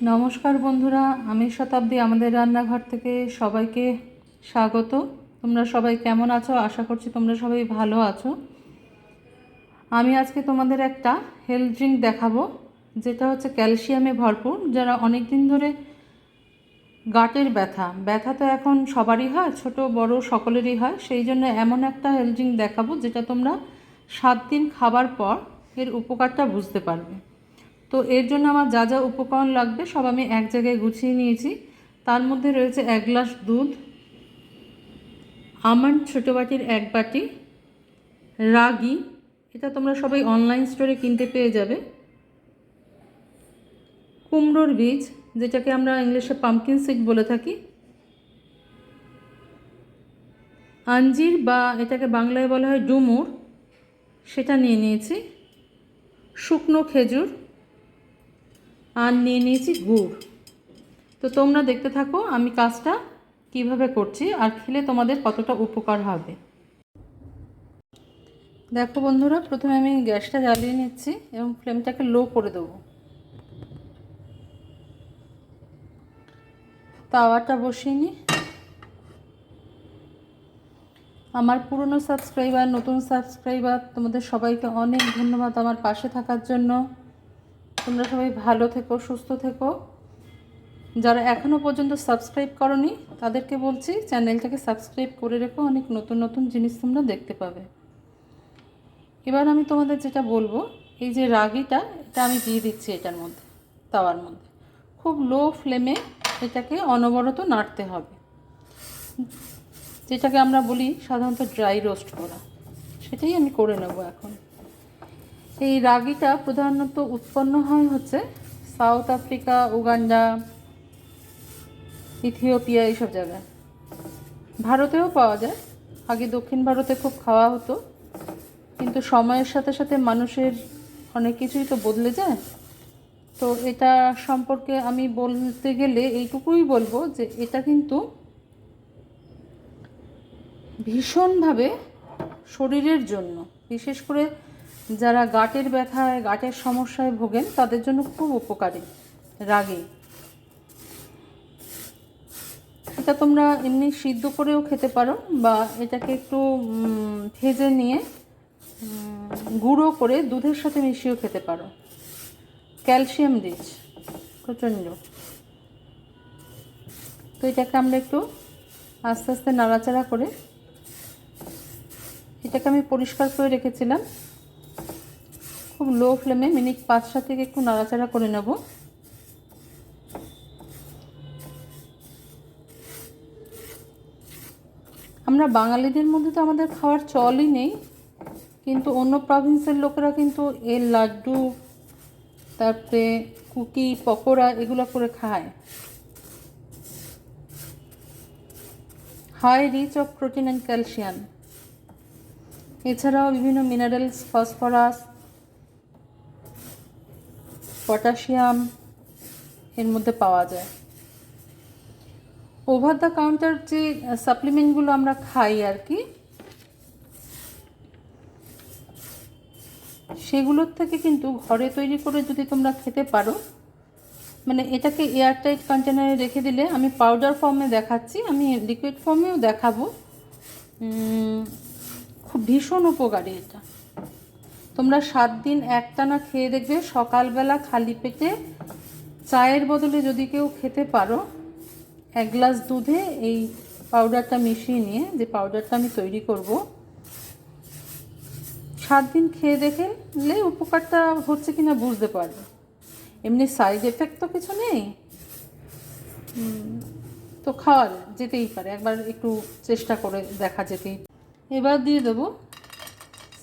নমস্কার বন্ধুরা, আমি শতাব্দী আমাদের রান্নাঘর থেকে সবাইকে স্বাগত। তোমরা সবাই কেমন আছো? আশা করছি তোমরা সবাই ভালো আছো। আমি আজকে তোমাদের একটা হেলথ ড্রিঙ্ক দেখাবো, যেটা হচ্ছে ক্যালসিয়ামে ভরপুর। যারা অনেক দিন ধরে গাঁটের ব্যথা তো এখন সবারই হয়, ছোট বড় সকলেরই হয়, সেই জন্য এমন একটা হেলথ ড্রিঙ্ক দেখাবো যেটা তোমরা 7 দিন খাবার পর এর উপকারটা বুঝতে পারবে। তো এর জন্য আমার যা যা উপকরণ লাগবে সব আমি এক জায়গায় গুছিয়ে নিয়েছি। তার মধ্যে রয়েছে 1 গ্লাস দুধ, আমন্ড ছোটো বাটির 1 বাটি, রাগি, এটা তোমরা সবাই অনলাইন স্টোরে কিনতে পেয়ে যাবে, কুমড়োর বীজ যেটাকে আমরা ইংলিশে পাম্পকিন সিড বলে থাকি, আঞ্জির বা এটাকে বাংলায় বলা হয় ডুমুর, সেটা নিয়ে নিয়েছি, শুকনো খেজুর, আর নিয়ে নিয়েছি গুড়। তো তোমরা দেখতে থাকো আমি কাজটা কিভাবে করছি আর খেলে তোমাদের কতটা উপকার হবে। দেখো বন্ধুরা, প্রথমে আমি গ্যাসটা জ্বালিয়ে নিচ্ছি এবং ফ্লেমটাকে লো করে দেবো। তাওয়াটা বসিয়ে নিই। আমার পুরনো সাবস্ক্রাইবার, নতুন সাবস্ক্রাইবার, তোমাদের সবাইকে অনেক ধন্যবাদ আমার পাশে থাকার জন্য। তোমরা সবাই ভালো থেকো, সুস্থ থেকো। যারা এখনও পর্যন্ত সাবস্ক্রাইব করোনি তাদেরকে বলছি চ্যানেলটাকে সাবস্ক্রাইব করে রেখো, অনেক নতুন নতুন জিনিস তোমরা দেখতে পাবে। এবার আমি তোমাদের যেটা বলবো, এই যে রাগিটা, এটা আমি দিয়ে দিচ্ছি এটার মধ্যে, তাওয়ার মধ্যে। খুব লো ফ্লেমে এটাকে অনবরত নাড়তে হবে, যেটাকে আমরা বলি সাধারণত ড্রাই রোস্ট করা, সেটাই আমি করে নেব এখন। এই রাগিটা প্রধানত উৎপন্ন হয় হচ্ছে সাউথ আফ্রিকা, উগান্ডা, ইথিওপিয়া, এইসব জায়গায়। ভারতেও পাওয়া যায়, আগে দক্ষিণ ভারতে খুব খাওয়া হতো, কিন্তু সময়ের সাথে সাথে মানুষের অনেক কিছুই তো বদলে যায়। তো এটা সম্পর্কে আমি বলতে গেলে এইটুকুই বলবো যে এটা কিন্তু ভীষণভাবে শরীরের জন্য, বিশেষ করে যারা গাঁটের ব্যথায়, গাঁটের সমস্যায় ভোগেন তাদের জন্য খুব উপকারী রাগি। এটা তোমরা এমনি সিদ্ধ করেও খেতে পারো, বা এটাকে একটু ভেজে নিয়ে গুঁড়ো করে দুধের সাথে মিশিয়েও খেতে পারো। ক্যালসিয়াম রিচ প্রচণ্ড। তো এটাকে আমরা একটু আস্তে আস্তে নাড়াচাড়া করে, এটাকে আমি পরিষ্কার করে রেখেছিলাম, খুব লো ফ্লেমে মিনিট 5-7 থেকে একটু নাড়াচাড়া করে নেব। আমরা বাঙালিদের মধ্যে তো আমাদের খাওয়ার চলই নেই, কিন্তু অন্য প্রভিন্সের লোকেরা কিন্তু এর লাড্ডু, তারপরে কুকি, পকোড়া এগুলো করে খায়। High rich of protein and calcium. এছাড়াও বিভিন্ন মিনারেলস, ফসফরাস, পটাশিয়াম এর মধ্যে পাওয়া যায়। ওভার দ্য কাউন্টার যে সাপ্লিমেন্টগুলো আমরা খাই আর কি, সেগুলোর থেকে কিন্তু ঘরে তৈরি করে যদি তোমরা খেতে পারো, মানে এটাকে এয়ারটাইট কন্টেনারে রেখে দিলে, আমি পাউডার ফর্মে দেখাচ্ছি, আমি লিকুইড ফর্মেও দেখাবো, খুব ভীষণ উপকারী এটা। তোমরা 7 দিন একটানা খেয়ে দেখবে, সকালবেলা খালি পেটে চায়ের বদলে যদি কেউ খেতে পারো, 1 গ্লাস দুধে এই পাউডারটা মিশিয়ে নিয়ে, যে পাউডারটা আমি তৈরি করব, 7 দিন খেয়ে দেখলে উপকারটা হচ্ছে কিনা বুঝতে পারবে। এমনি সাইড এফেক্ট তো কিছু নেই, তো খাওয়া যেতেই পারে, একবার একটু চেষ্টা করে দেখা যেতেই। এবার দিয়ে দেবো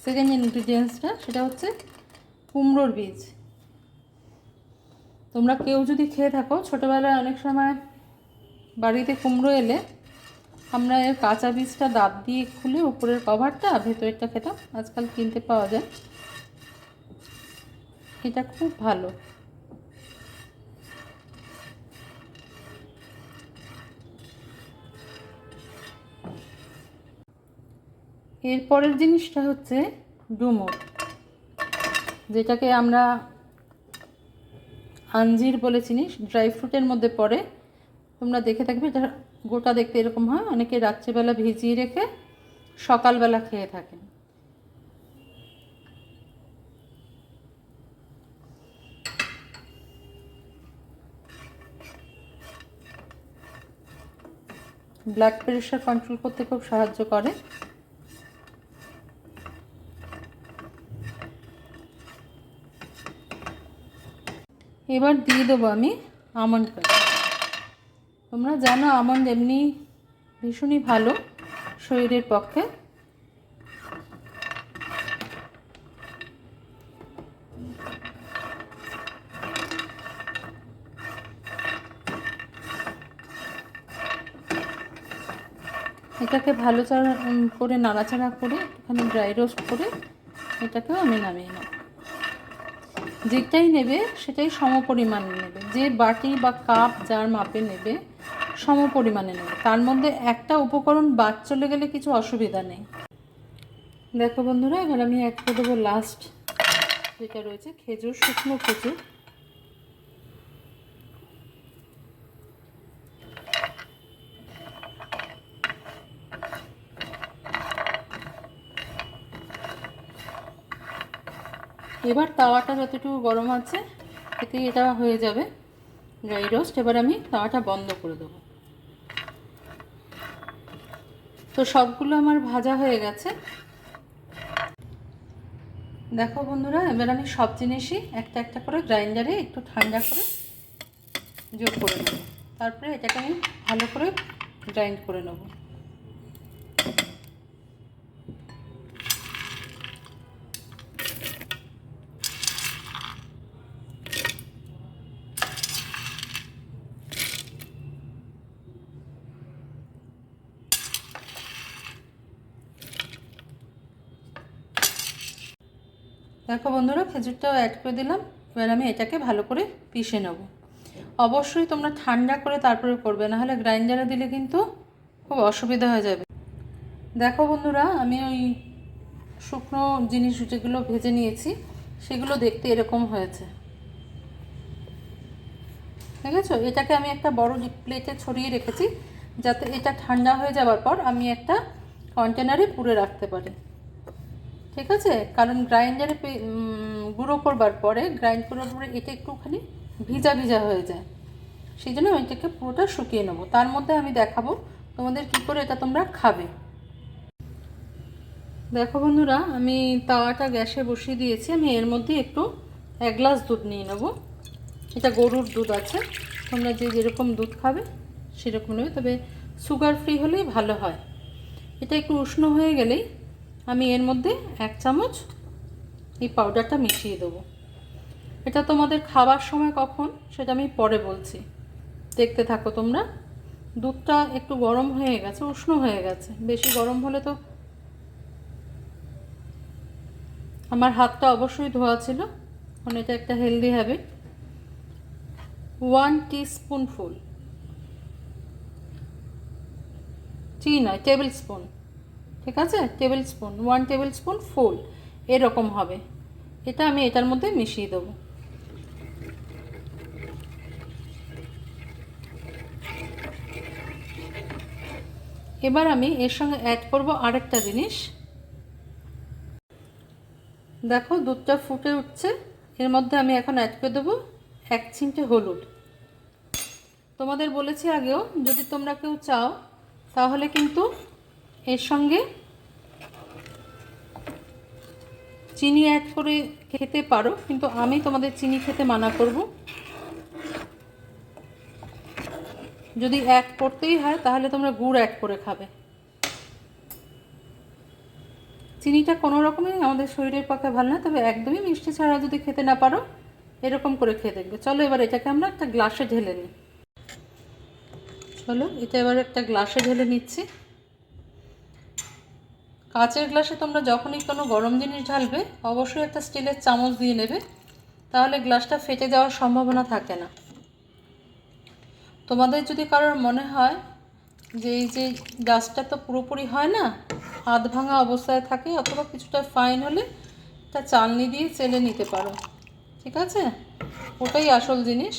সেকেন্ড ইনগ্রিডিয়েন্টসটা, সেটা হচ্ছে কুমড়োর বীজ। তোমরা কেউ যদি খেয়ে থাকো, ছোটোবেলায় অনেক সময় বাড়িতে কুমড়ো এলে আমরা এর কাঁচা বীজটা দাঁত দিয়ে খুলে উপরের কভারটা, ভেতরেরটা খেতাম, আজকাল কিনতে পাওয়া যায়। এটা খুব ভালো। এরপরের জিনিসটা হচ্ছে ডুমুর, যেটাকে আমরা আঞ্জির বলে জিনিস, ড্রাই ফ্রুটের মধ্যে পড়ে। তোমরা দেখে থাকবে, এটা গোটা দেখতে এরকম হয়। অনেকে রাত্রেবেলা ভিজিয়ে রেখে সকালবেলা খেয়ে থাকেন। ব্লাড প্রেশার কন্ট্রোল করতে খুব সাহায্য করে। এবার দিয়ে দেবো আমি আমন্ড। তোমরা জানো আমন্ড এমনি ভীষণই ভালো শরীরের পক্ষে। এটাকে ভালো করে নাড়াচাড়া করে এখানে ড্রাই রোস্ট করে এটাকেও আমি নামিয়ে নেব। যেটাই নেবে সেটাই সমপরিমাণে নেবে, যে বাটি বা কাপ যার মাপে নেবে সমপরিমাণে নেবে। তার মধ্যে একটা উপকরণ বাদ চলে গেলে কিছু অসুবিধা নেই। দেখো বন্ধুরা, এবার আমি অ্যাড করে দেবো লাস্ট যেটা রয়েছে খেজুর, শুকনো খেজুর। এবার তাওয়াটা যতটুকু গরম আছে এতেই এটা হয়ে যাবে ড্রাই রোস্ট। এবার আমি তাওয়াটা বন্ধ করে দেবো। তো সবগুলো আমার ভাজা হয়ে গেছে। দেখো বন্ধুরা, এবার আমি সব জিনিসই একটা একটা করে গ্রাইন্ডারে একটু ঠান্ডা করে যোগ করে নেব। তারপরে এটাকে আমি ভালো করে গ্রাইন্ড করে নেব। দেখো বন্ধুরা, খেজুরটাও অ্যাড করে দিলাম। এবার আমি এটাকে ভালো করে পিষে নেব। অবশ্যই তোমরা ঠান্ডা করে তারপরে করবে, নাহলে গ্রাইন্ডারে দিলে কিন্তু খুব অসুবিধা হয়ে যাবে। দেখো বন্ধুরা, আমি ওই শুকনো জিনিস যেগুলো ভেজে নিয়েছি সেগুলো দেখতে এরকম হয়েছে, ঠিক আছে? এটাকে আমি একটা বড় প্লেটে ছড়িয়ে রেখেছি যাতে এটা ঠান্ডা হয়ে যাওয়ার পর আমি একটা কন্টেনারে পুরে রাখতে পারি, ঠিক আছে? কারণ গ্রাইন্ডারে গুঁড়ো করবার পরে এটা একটুখানি ভিজা ভিজা হয়ে যায়, সেই জন্য ওইটাকে পুরোটা শুকিয়ে নেবো। তার মধ্যে আমি দেখাবো তোমাদের কী করে এটা তোমরা খাবে। দেখো বন্ধুরা, আমি তাওয়াটা গ্যাসে বসিয়ে দিয়েছি। আমি এর মধ্যে একটু 1 গ্লাস দুধ নিয়ে নেব। এটা গরুর দুধ আছে, তোমরা যে যেরকম দুধ খাবে সেরকম নেবে, তবে সুগার ফ্রি হলেই ভালো হয়। এটা একটু উষ্ণ হয়ে গেলেই আমি এর মধ্যে 1 চামচ এই পাউডারটা মিশিয়ে দেবো। এটা তোমাদের খাবার সময় কখন সেটা আমি পরে বলছি, দেখতে থাকো তোমরা। দুধটা একটু গরম হয়ে গেছে, উষ্ণ হয়ে গেছে। বেশি গরম হলে তো আমার হাতটা অবশ্যই ধোয়া ছিল, কারণ এটা একটা হেলদি হ্যাবিট। 1 টিস্পুনফুল, নয় টেবিল স্পুন, ঠিক আছে? টেবিল স্পুন, 1 টেবিল স্পুন ফুল এরকম হবে। এটা আমি এটার মধ্যে মিশিয়ে দেবো। এবার আমি এর সঙ্গে অ্যাড করব আরেকটা জিনিস। দেখো দুধটা ফুটে উঠছে, এর মধ্যে আমি এখন অ্যাড করে দেবো 1 চিমটে হলুদ। তোমাদের বলেছি আগেও, যদি তোমরা কেউ চাও তাহলে কিন্তু এর সঙ্গে চিনি অ্যাড করে খেতে পারো, কিন্তু আমি তোমাদের চিনি খেতে মানা করব। যদি অ্যাড করতেই হয় তাহলে তোমরা গুড় অ্যাড করে খাবে। চিনিটা কোনো রকমই আমাদের শরীরের পক্ষে ভালো না, তবে একদমই মিষ্টি ছাড়া যদি খেতে না পারো এরকম করে খেয়ে দেখবে। চলো এবার এটাকে আমরা একটা গ্লাসে ঢেলে নিই। চলো এটা এবার একটা গ্লাসে ঢেলে নিচ্ছি। কাঁচের গ্লাসে তোমরা যখনই কোনো গরম জিনিস ঢালবে অবশ্যই একটা স্টিলের চামচ দিয়ে নেবে, তাহলে গ্লাসটা ফেটে যাওয়ার সম্ভাবনা থাকে না। তোমাদের যদি কারোর মনে হয় যে এই যে গ্লাসটা তো পুরোপুরি হয় না, হাত ভাঙা অবস্থায় থাকে অথবা কিছুটা ফাইন হলে একটা চালনি দিয়ে চেলে নিতে পারো, ঠিক আছে? ওটাই আসল জিনিস।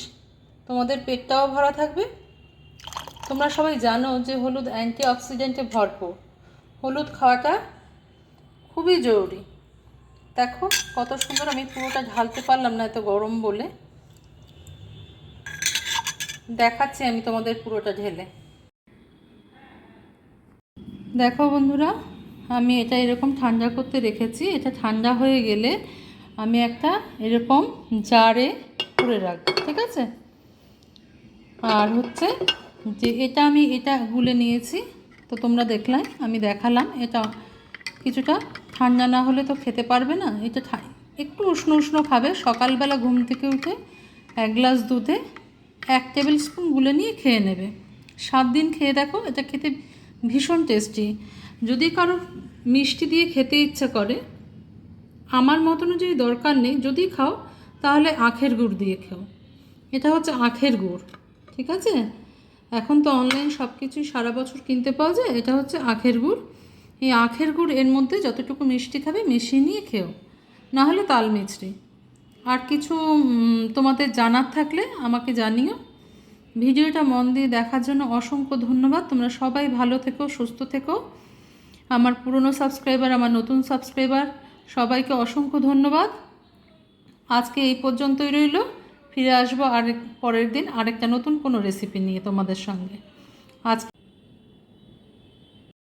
তোমাদের পেটটাও ভরা থাকবে। তোমরা সবাই জানো যে হলুদ অ্যান্টিঅক্সিডেন্টে ভরপুর। হলুদ খাওয়াটা খুবই জরুরি। দেখো কত সুন্দর, আমি পুরোটা ঢালতে পারলাম না এত গরম বলে, দেখাচ্ছি আমি তোমাদের পুরোটা ঢেলে। দেখো বন্ধুরা, আমি এটা এরকম ঠান্ডা করতে রেখেছি। এটা ঠান্ডা হয়ে গেলে আমি একটা এরকম জারে করে রাখবো, ঠিক আছে? আর হচ্ছে যে এটা গুলে নিয়েছি, তো তোমরা দেখলাম, আমি দেখালাম। এটা কিছুটা ঠান্ডা না হলে তো খেতে পারবে না। এটা একটু উষ্ণ উষ্ণ খাবে। সকালবেলা ঘুম থেকে উঠে 1 গ্লাস দুধে 1 টেবিল স্পুন গুলে নিয়ে খেয়ে নেবে। 7 দিন খেয়ে দেখো, এটা খেতে ভীষণ টেস্টি। যদি কারোর মিষ্টি দিয়ে খেতে ইচ্ছে করে, আমার মত অনুযায়ী দরকার নেই, যদি খাও তাহলে আখের গুড় দিয়ে খেও। এটা হচ্ছে আখের গুড়, ঠিক আছে? এখন তো অনলাইন সব কিছুই সারা বছর কিনতে পাওয়া যায়। এটা হচ্ছে আখের গুড়। এই আখের গুড় এর মধ্যে যতটুকু মিষ্টি খাবে মিশিয়ে নিয়ে খেও, না হলে তাল মিছরি। আর কিছু তোমাদের জানার থাকলে আমাকে জানিও। ভিডিওটা মন দিয়ে দেখার জন্য অসংখ্য ধন্যবাদ। তোমরা সবাই ভালো থেকো, সুস্থ থেকো। আমার পুরনো সাবস্ক্রাইবার, আমার নতুন সাবস্ক্রাইবার, সবাইকে অসংখ্য ধন্যবাদ। আজকে এই পর্যন্তই রইল। ফিরে আসবো পরের দিন আরেকটা নতুন কোনো রেসিপি নিয়ে তোমাদের সঙ্গে। আজ